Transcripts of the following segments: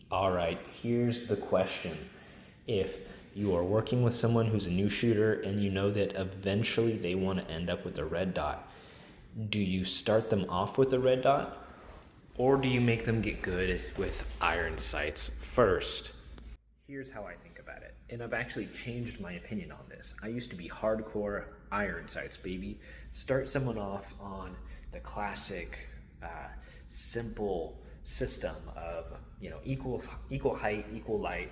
All right, here's the question. If you are working with someone who's a new shooter and you know that eventually they want to end up with a red dot, do you start them off with a red dot or do you make them get good with iron sights first? Here's how I think about it, and I've actually changed my opinion on this. I used to be hardcore iron sights, baby. Start someone off on the classic, simple system of equal height, equal light,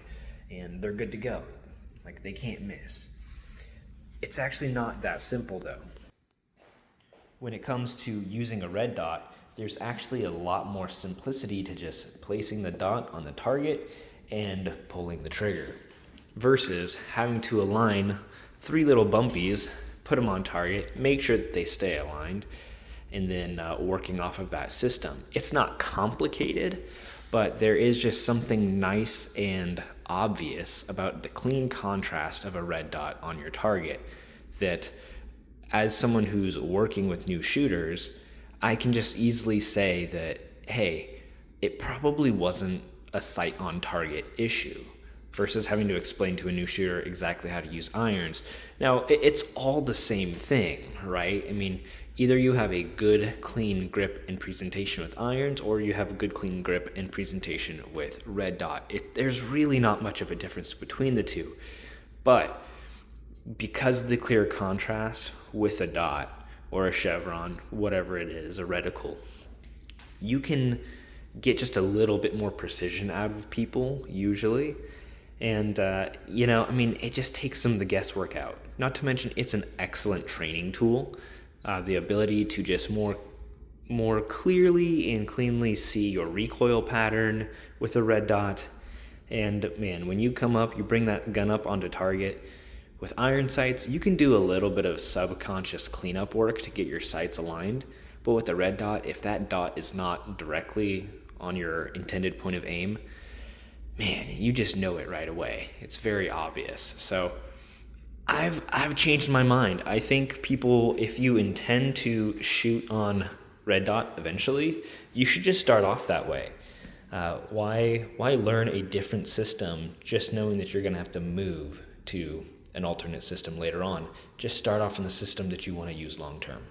and they're good to go. Like they can't miss. It's actually not that simple though. When it comes to using a red dot, there's actually a lot more simplicity to just placing the dot on the target and pulling the trigger versus having to align three little bumpies, put them on target, make sure that they stay aligned, and then working off of that system. It's not complicated, but there is just something nice and obvious about the clean contrast of a red dot on your target that, as someone who's working with new shooters, I can just easily say that, hey, it probably wasn't a sight on target issue versus having to explain to a new shooter exactly how to use irons. Now, it's all the same thing, right? I mean, either you have a good, clean grip and presentation with irons, or you have a good, clean grip and presentation with red dot. There's really not much of a difference between the two. But because of the clear contrast with a dot or a chevron, whatever it is, a reticle, you can get just a little bit more precision out of people usually. And, it just takes some of the guesswork out. Not to mention, it's an excellent training tool. The ability to just more clearly and cleanly see your recoil pattern with a red dot. And man, when you come up, you bring that gun up onto target. With iron sights, you can do a little bit of subconscious cleanup work to get your sights aligned. But with the red dot, if that dot is not directly on your intended point of aim, man, you just know it right away. It's very obvious. So I've changed my mind. I think people, if you intend to shoot on red dot eventually, you should just start off that way. Why learn a different system just knowing that you're going to have to move to an alternate system later on? Just start off in the system that you want to use long term.